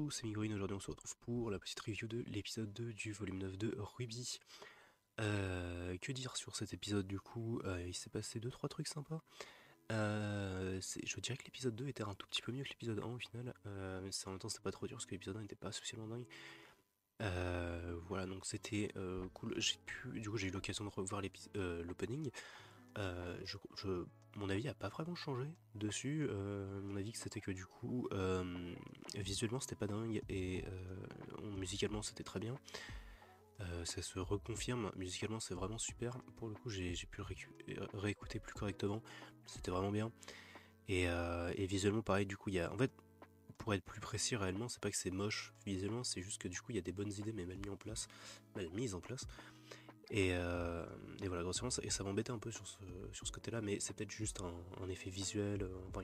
Hello, c'est Migorine, aujourd'hui on se retrouve pour la petite review de l'épisode 2 du volume 9 de Ruby. Que dire sur cet épisode du coup. Il s'est passé deux trois trucs sympas. Je dirais que l'épisode 2 était un tout petit peu mieux que l'épisode 1 au final, mais en même temps c'était pas trop dur parce que l'épisode 1 n'était pas spécialement dingue. Voilà, donc c'était cool. J'ai eu l'occasion de revoir l'opening. Mon avis a pas vraiment changé dessus. Mon avis que c'était que du coup, visuellement c'était pas dingue et musicalement c'était très bien. Ça se reconfirme, musicalement c'est vraiment super. Pour le coup, j'ai pu le réécouter plus correctement. C'était vraiment bien. Et visuellement pareil, du coup, il y a. En fait, pour être plus précis réellement, c'est pas que c'est moche visuellement, c'est juste que du coup il y a des bonnes idées mais mal mises en place. Et voilà, grossièrement, et ça m'embêtait un peu sur ce côté-là, mais c'est peut-être juste un effet visuel, enfin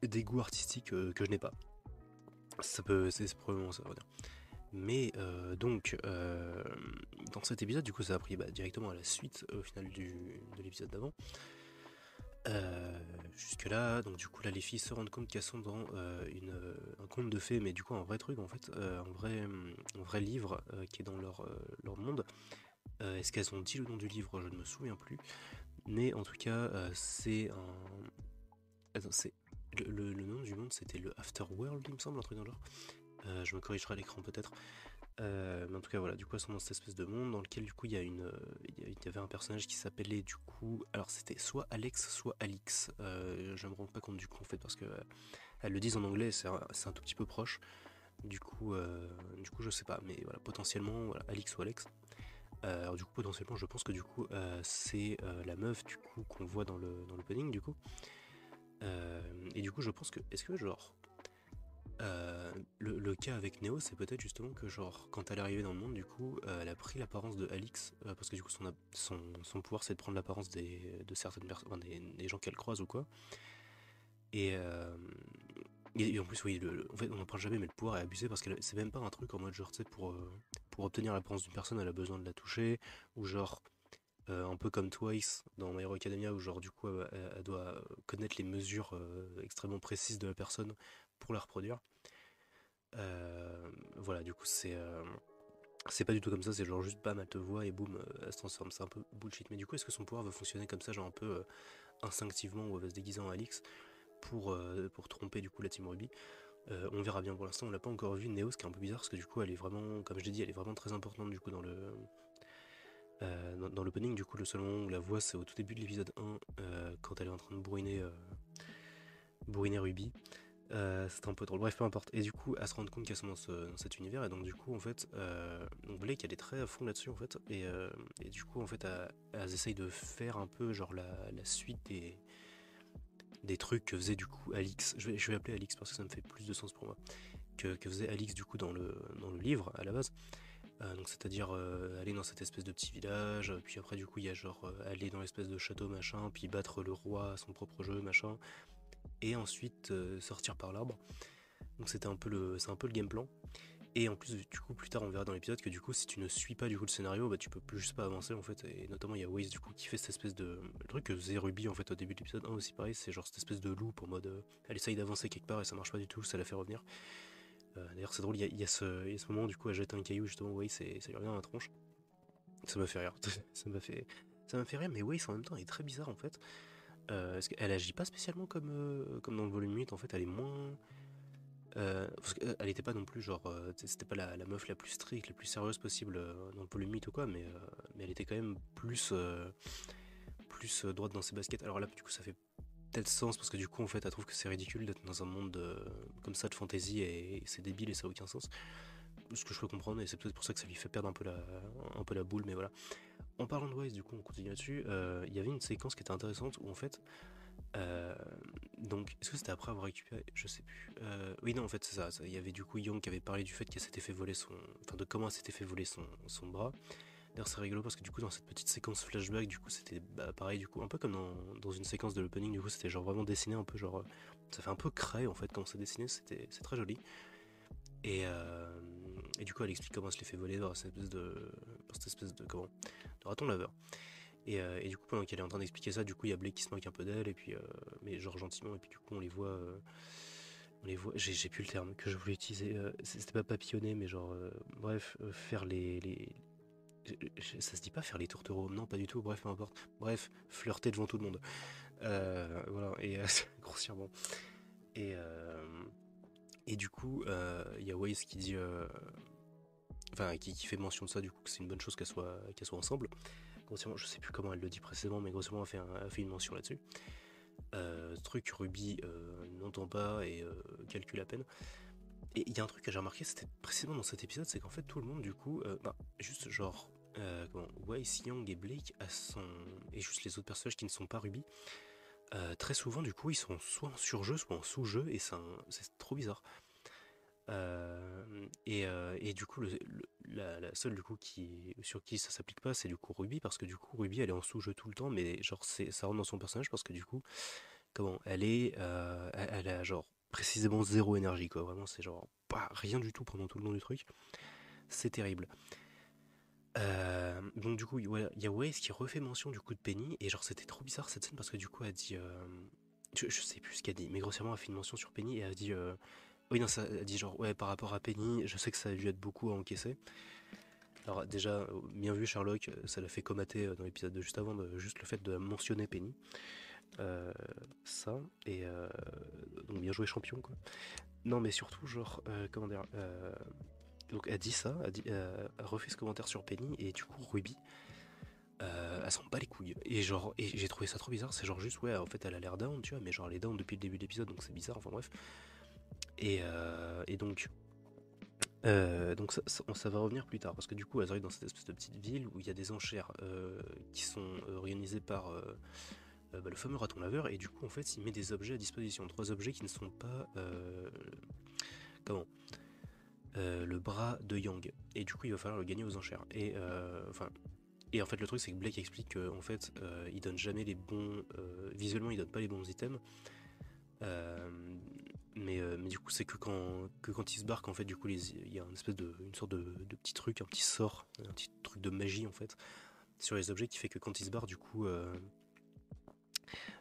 des goûts artistiques que je n'ai pas. C'est probablement ça, on va dire. Mais dans cet épisode, du coup, ça a pris directement à la suite au final de l'épisode d'avant. Jusque là, donc du coup là les filles se rendent compte qu'elles sont dans un conte de fées, mais du coup un vrai truc en fait, un vrai livre qui est dans leur monde. Est-ce qu'elles ont dit le nom du livre? Je ne me souviens plus. Mais en tout cas, c'est un. Attends, le nom du monde, c'était le Afterworld, il me semble, un truc dans le genre. Je me corrigerai à l'écran peut-être. Mais en tout cas, voilà, du coup, elles sont dans cette espèce de monde dans lequel, du coup, il y avait un personnage qui s'appelait, du coup. Alors, c'était soit Alex, soit Alix. Je me rends pas compte, du coup, en fait, parce que elles le disent en anglais, c'est un tout petit peu proche. Du coup, je sais pas, mais voilà, potentiellement, voilà, Alix ou Alex. Alors du coup potentiellement je pense que du coup c'est la meuf du coup qu'on voit dans l'opening du coup. Et du coup je pense que est-ce que genre le cas avec Neo c'est peut-être justement que genre quand elle est arrivée dans le monde du coup elle a pris l'apparence de Alix parce que du coup son pouvoir c'est de prendre l'apparence de certaines personnes, enfin, des gens qu'elle croise ou quoi. Et, euh, et en plus oui en fait on n'en parle jamais mais le pouvoir est abusé parce que c'est même pas un truc en mode genre tu sais pour obtenir l'apparence d'une personne elle a besoin de la toucher ou genre un peu comme Twice dans My Hero Academia où genre du coup elle doit connaître les mesures extrêmement précises de la personne pour la reproduire. Voilà, du coup c'est pas du tout comme ça, c'est genre juste bam elle te voit et boum elle se transforme, c'est un peu bullshit. Mais du coup est-ce que son pouvoir va fonctionner comme ça genre un peu instinctivement où elle va se déguiser en Alix pour tromper du coup la Team Ruby? On verra bien, pour l'instant on l'a pas encore vu. Neo, ce qui est un peu bizarre parce que du coup elle est vraiment, comme je l'ai dit, elle est vraiment très importante du coup dans l'opening. Du coup le seul moment où on la voit c'est au tout début de l'épisode 1 quand elle est en train de bourriner Ruby. C'était un peu drôle, bref peu importe. Et du coup elle se rend compte qu'elles sont dans cet univers et donc du coup en fait donc Blake elle est très à fond là-dessus en fait et du coup en fait elles essayent de faire un peu genre la suite des trucs que faisait du coup Alix. Je vais appeler Alix parce que ça me fait plus de sens pour moi. Que faisait Alix du coup dans le livre à la base. Donc c'est-à-dire aller dans cette espèce de petit village, puis après du coup il y a genre aller dans l'espèce de château machin, puis battre le roi à son propre jeu machin, et ensuite sortir par l'arbre. Donc c'est un peu le game plan. Et en plus du coup plus tard on verra dans l'épisode que du coup si tu ne suis pas du coup le scénario, bah tu peux plus juste pas avancer en fait. Et notamment il y a Waze du coup qui fait cette espèce de le truc que faisait Ruby en fait au début de l'épisode 1 aussi pareil, c'est genre cette espèce de loop en mode elle essaye d'avancer quelque part et ça marche pas du tout, ça la fait revenir. D'ailleurs c'est drôle, il y a ce moment du coup à jeter un caillou justement Waze ça lui revient dans la tronche. Ça m'a fait rire. Ça m'a fait rire, mais Waze en même temps elle est très bizarre en fait. Parce qu'elle agit pas spécialement comme dans le volume 8, en fait elle est moins. Parce qu'elle était pas non plus genre. C'était pas la meuf la plus stricte, la plus sérieuse possible dans le volume 8 ou quoi, mais elle était quand même plus droite dans ses baskets. Alors là du coup ça fait peut-être sens parce que du coup en fait elle trouve que c'est ridicule d'être dans un monde comme ça de fantasy et c'est débile et ça a aucun sens. Ce que je peux comprendre et c'est peut-être pour ça que ça lui fait perdre un peu la boule, mais voilà. En parlant de Waze, du coup, on continue là-dessus. Il y avait une séquence qui était intéressante où en fait, euh, donc, est-ce que c'était après avoir récupéré? Je sais plus. Oui, non, en fait, c'est ça. Il y avait du coup Young qui avait parlé du fait qu'elle s'était fait voler enfin, de comment elle s'était fait voler son bras. D'ailleurs, c'est rigolo parce que du coup, dans cette petite séquence flashback, du coup, c'était pareil, du coup, un peu comme dans une séquence de l'opening, du coup, c'était genre vraiment dessiné un peu, genre. Ça fait un peu craie en fait quand c'est dessiné, c'est très joli. Et, euh, et du coup, elle explique comment elle se les fait voler dans cette espèce de comment, de raton laveur. Et du coup, pendant qu'elle est en train d'expliquer ça, du coup, il y a Blake qui se moque un peu d'elle, et puis, mais genre gentiment, et puis du coup, on les voit on les voit, j'ai plus le terme que je voulais utiliser, c'était pas papillonner, mais genre, bref, faire ça se dit pas faire les tourtereaux, non pas du tout, bref, peu importe. Bref, flirter devant tout le monde. Voilà, et grossièrement. Et, euh, et du coup, il y a Waze qui dit, enfin, qui fait mention de ça, du coup, que c'est une bonne chose qu'elle soit ensemble. Grossièrement, je sais plus comment elle le dit précédemment, mais grossièrement, elle fait une mention là-dessus. Truc Ruby n'entend pas et calcule à peine. Et il y a un truc que j'ai remarqué, c'était précisément dans cet épisode, c'est qu'en fait tout le monde du coup, juste genre, Weiss, Young et Blake et juste les autres personnages qui ne sont pas Ruby, très souvent du coup ils sont soit en surjeu, soit en sous-jeu, et c'est trop bizarre. Et du coup la seule du coup sur qui ça s'applique pas, c'est du coup Ruby, parce que du coup Ruby elle est en sous-jeu tout le temps, mais genre ça rentre dans son personnage parce que du coup elle a genre précisément zéro énergie quoi, vraiment c'est genre pas rien du tout pendant tout le long du truc, c'est terrible. Donc du coup il y a Waze qui refait mention du coup de Penny, et genre c'était trop bizarre cette scène parce que du coup elle dit, je sais plus ce qu'elle dit, mais grossièrement elle fait une mention sur Penny et elle dit, oui non ça, elle dit genre ouais par rapport à Penny, je sais que ça a dû être beaucoup à encaisser. Alors déjà, bien vu Sherlock, ça l'a fait comater dans l'épisode de juste avant, juste le fait de mentionner Penny. Euh, Ça, et donc bien joué champion quoi. Non mais surtout genre, comment dire, donc elle dit ça, elle refait ce commentaire sur Penny, et du coup Ruby, elle s'en bat les couilles. Et j'ai trouvé ça trop bizarre, c'est genre juste ouais en fait elle a l'air down tu vois, mais genre elle est down depuis le début de l'épisode donc c'est bizarre, enfin bref. Et donc ça va revenir plus tard, parce que du coup elles arrivent dans cette espèce de petite ville où il y a des enchères qui sont organisées par le fameux raton laveur, et du coup en fait il met des objets à disposition, trois objets qui ne sont pas comment le bras de Yang, et du coup il va falloir le gagner aux enchères. Et en fait le truc c'est que Blake explique qu'en fait il donne jamais les bons, visuellement il donne pas les bons items, euh, mais du coup c'est que quand il se barque en fait, du coup il y a une sorte de petit truc, un petit sort, un petit truc de magie en fait sur les objets qui fait que quand il se barre du coup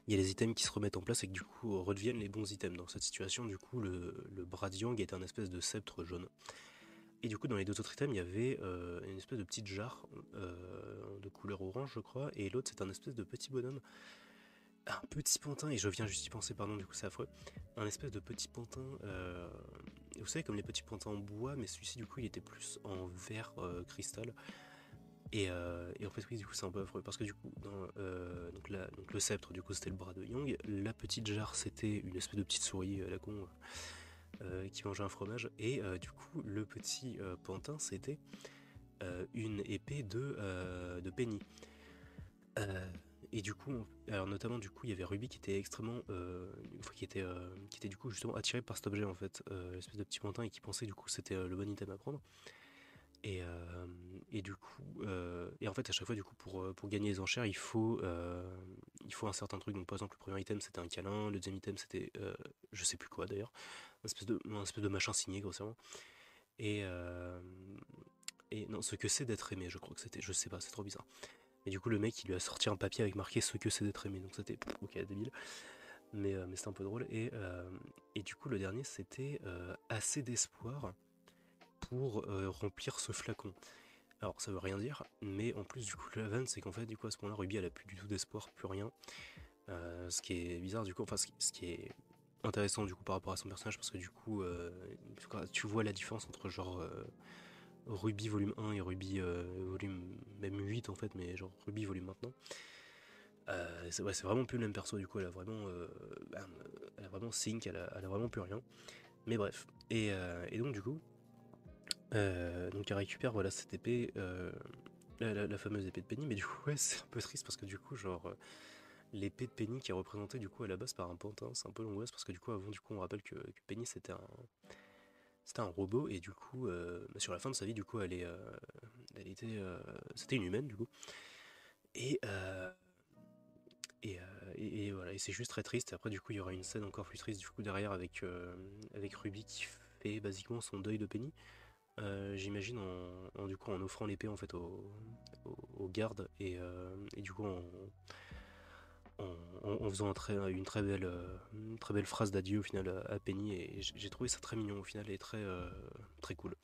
il y a les items qui se remettent en place et que du coup redeviennent les bons items. Dans cette situation, du coup, le bras de Yang est un espèce de sceptre jaune. Et du coup, dans les deux autres items, il y avait une espèce de petite jarre de couleur orange, je crois, et l'autre, c'est un espèce de petit bonhomme, un petit pantin, et je viens juste y penser, pardon, du coup, c'est affreux, un espèce de petit pantin, vous savez, comme les petits pantins en bois, mais celui-ci, du coup, il était plus en verre cristal. Et en fait, oui, du coup, c'est un peu affreux parce que du coup, donc le sceptre, du coup, c'était le bras de Young. La petite jarre, c'était une espèce de petite souris à la con qui mangeait un fromage. Et du coup, le petit pantin, c'était une épée de Penny. Euh, et du coup, alors notamment, du coup, il y avait Ruby qui était extrêmement, qui était du coup justement attiré par cet objet en fait, l'espèce de petit pantin, et qui pensait du coup que c'était le bon item à prendre. Et, euh, et du coup, et en fait, à chaque fois, du coup, pour gagner les enchères, il faut un certain truc. Donc, par exemple, le premier item, c'était un câlin. Le deuxième item, c'était, je sais plus quoi d'ailleurs, un espèce de machin signé, grossièrement. Et, euh, et non, ce que c'est d'être aimé, je crois que c'était, je sais pas, c'est trop bizarre. Et du coup, le mec, il lui a sorti un papier avec marqué ce que c'est d'être aimé. Donc, c'était, ok, débile. Mais c'était un peu drôle. Et du coup, le dernier, c'était assez d'espoir pour remplir ce flacon. Alors ça veut rien dire, mais en plus du coup la vanne c'est qu'en fait du coup à ce moment-là Ruby elle a plus du tout d'espoir, plus rien. Ce qui est bizarre du coup, enfin ce qui est intéressant du coup par rapport à son personnage, parce que du coup tu vois la différence entre genre Ruby volume 1 et Ruby volume même 8 en fait, mais genre Ruby volume maintenant. Ouais, c'est vraiment plus le même perso, du coup elle a vraiment sync, elle a vraiment plus rien. Mais bref, et donc du coup donc elle récupère voilà cette épée, la fameuse épée de Penny, mais du coup ouais c'est un peu triste parce que du coup genre l'épée de Penny qui est représentée du coup à la base par un pantin, c'est un peu l'angoisse parce que du coup avant du coup on rappelle que Penny c'était un robot, et du coup sur la fin de sa vie du coup elle était c'était une humaine du coup, et euh, et voilà, et c'est juste très triste. Et après du coup il y aura une scène encore plus triste du coup derrière avec Ruby qui fait basiquement son deuil de Penny. J'imagine du coup en offrant l'épée en fait aux gardes, et du coup en faisant une très belle phrase d'adieu au final à Penny, et j'ai trouvé ça très mignon au final et très cool.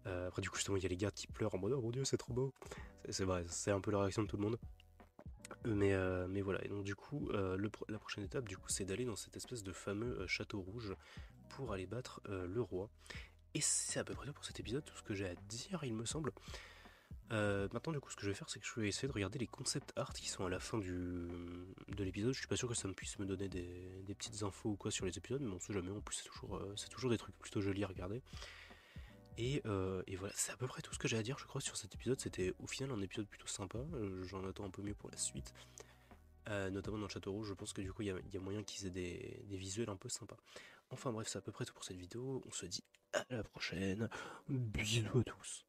Après, du coup, justement, il y a les gardes qui pleurent en mode oh mon dieu, c'est trop beau. C'est vrai, c'est un peu la réaction de tout le monde. Mais voilà, et donc du coup, la prochaine étape, du coup, c'est d'aller dans cette espèce de fameux château rouge pour aller battre le roi. Et c'est à peu près tout pour cet épisode, tout ce que j'ai à dire, il me semble. Maintenant, du coup, ce que je vais faire, c'est que je vais essayer de regarder les concept art qui sont à la fin de l'épisode. Je suis pas sûr que ça me puisse me donner des petites infos ou quoi sur les épisodes, mais on sait jamais. En plus, c'est toujours des trucs plutôt jolis à regarder. Et voilà, c'est à peu près tout ce que j'ai à dire, je crois, sur cet épisode. C'était au final un épisode plutôt sympa. J'en attends un peu mieux pour la suite. Notamment dans le Château Rouge, je pense que du coup, il y a moyen qu'ils aient des visuels un peu sympas. Enfin bref, c'est à peu près tout pour cette vidéo. On se dit à la prochaine. Bisous à tous.